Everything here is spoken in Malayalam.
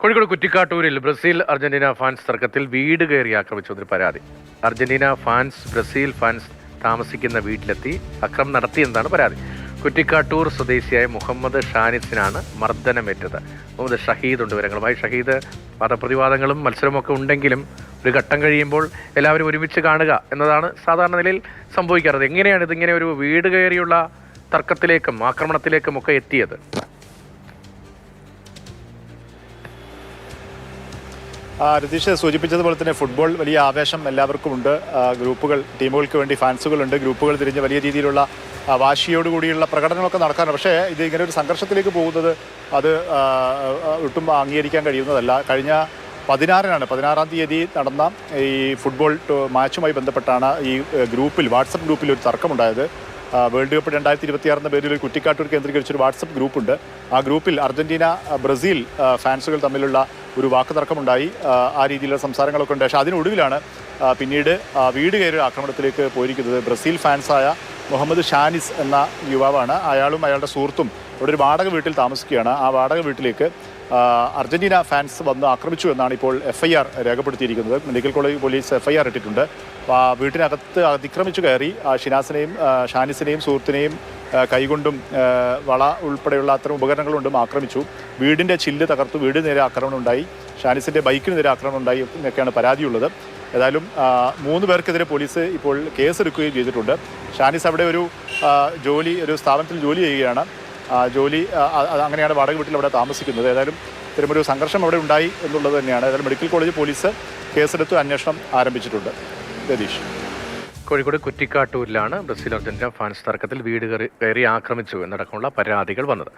കോഴിക്കോട് കുറ്റിക്കാട്ടൂരിൽ ബ്രസീൽ അർജന്റീന ഫാൻസ് തർക്കത്തിൽ വീട് കയറി ആക്രമിച്ചതിന് പരാതി. അർജന്റീന ഫാൻസ് ബ്രസീൽ ഫാൻസ് താമസിക്കുന്ന വീട്ടിലെത്തി അക്രമം നടത്തിയെന്നാണ് പരാതി. കുറ്റിക്കാട്ടൂർ സ്വദേശിയായ മുഹമ്മദ് ഷാനിസിനാണ് മർദ്ദനമേറ്റത്. മുഹമ്മദ് ഷഹീദ് ഉണ്ട് വിവരങ്ങളുമായി. ഷഹീദ്, വാദപ്രതിവാദങ്ങളും മത്സരമൊക്കെ ഉണ്ടെങ്കിലും ഒരു ഘട്ടം കഴിയുമ്പോൾ എല്ലാവരും ഒരുമിച്ച് കാണുക എന്നതാണ് സാധാരണ നിലയിൽ സംഭവിക്കാറ്. എങ്ങനെയാണ് ഇതിങ്ങനെ ഒരു വീട് കയറിയുള്ള തർക്കത്തിലേക്കും ആക്രമണത്തിലേക്കും ഒക്കെ എത്തിയത്? രതീഷ് സൂചിപ്പിച്ചതുപോലെ തന്നെ ഫുട്ബോൾ വലിയ ആവേശം എല്ലാവർക്കും ഉണ്ട്. ഗ്രൂപ്പുകൾ, ടീമുകൾക്ക് വേണ്ടി ഫാൻസുകളുണ്ട്. ഗ്രൂപ്പുകൾ തിരിഞ്ഞ് വലിയ രീതിയിലുള്ള വാശിയോടുകൂടിയുള്ള പ്രകടനങ്ങളൊക്കെ നടക്കാറുണ്ട്. പക്ഷേ ഇത് ഇങ്ങനെ ഒരു സംഘർഷത്തിലേക്ക് പോകുന്നത് അത് ഒട്ടും അംഗീകരിക്കാൻ കഴിയുന്നതല്ല. കഴിഞ്ഞ 16-ാം തീയതി നടന്ന ഈ ഫുട്ബോൾ മാച്ചുമായി ബന്ധപ്പെട്ടാണ് ഈ വാട്സപ്പ് ഗ്രൂപ്പിൽ ഒരു തർക്കമുണ്ടായത്. വേൾഡ് കപ്പ് 2026 എന്ന പേരിൽ ഒരു കുറ്റിക്കാട്ടൂർ കേന്ദ്രീകരിച്ചൊരു വാട്സപ്പ് ഗ്രൂപ്പുണ്ട്. ആ ഗ്രൂപ്പിൽ അർജന്റീന ബ്രസീൽ ഫാൻസുകൾ തമ്മിലുള്ള ഒരു വാക്കുതർക്കമുണ്ടായി. ആ രീതിയിലുള്ള സംസാരങ്ങളൊക്കെ ഉണ്ട്. പക്ഷേ അതിനൊടുവിലാണ് പിന്നീട് വീട് കയറിയ ആക്രമണത്തിലേക്ക് പോയിരിക്കുന്നത്. ബ്രസീൽ ഫാൻസായ മുഹമ്മദ് ഷാനിസ് എന്ന യുവാവാണ്. അയാളും അയാളുടെ സുഹൃത്തും ഇവിടെ ഒരു വാടക വീട്ടിൽ താമസിക്കുകയാണ്. ആ വാടക വീട്ടിലേക്ക് അർജന്റീന ഫാൻസ് വന്ന് ആക്രമിച്ചു എന്നാണ് ഇപ്പോൾ FIR രേഖപ്പെടുത്തിയിരിക്കുന്നത്. മെഡിക്കൽ കോളേജ് പോലീസ് FIR ഇട്ടിട്ടുണ്ട്. വീട്ടിനകത്ത് അതിക്രമിച്ചു കയറി ഷാനിസിനെയും സുഹൃത്തിനെയും കൈകൊണ്ടും വള ഉൾപ്പെടെയുള്ള അത്തരം ഉപകരണങ്ങളുണ്ടും ആക്രമിച്ചു. വീടിൻ്റെ ചില്ല് തകർത്തു. വീട് നേരെ ആക്രമണം ഉണ്ടായി. ഷാനിസിൻ്റെ ബൈക്കിന് നേരെ ആക്രമണം ഉണ്ടായി എന്നൊക്കെയാണ് പരാതിയുള്ളത്. ഏതായാലും 3 പേർക്കെതിരെ പോലീസ് ഇപ്പോൾ കേസെടുക്കുകയും ചെയ്തിട്ടുണ്ട്. ഷാനിസ് അവിടെ ഒരു സ്ഥാപനത്തിൽ ജോലി ചെയ്യുകയാണ്. അങ്ങനെയാണ് വാടക വീട്ടിൽ അവിടെ താമസിക്കുന്നത്. ഏതായാലും ഇത്തരമൊരു സംഘർഷം അവിടെ ഉണ്ടായി എന്നുള്ളത് തന്നെയാണ്. ഏതായാലും മെഡിക്കൽ കോളേജ് പോലീസ് കേസെടുത്ത് അന്വേഷണം ആരംഭിച്ചിട്ടുണ്ട്. രതീഷ്, കോഴിക്കോട് കുറ്റിക്കാട്ടൂരിലാണ് ബ്രസീൽ അർജന്റീന ഫാൻസ് തർക്കത്തിൽ വീട് കയറി ആക്രമിച്ചു എന്നടക്കമുള്ള പരാതികൾ വന്നത്.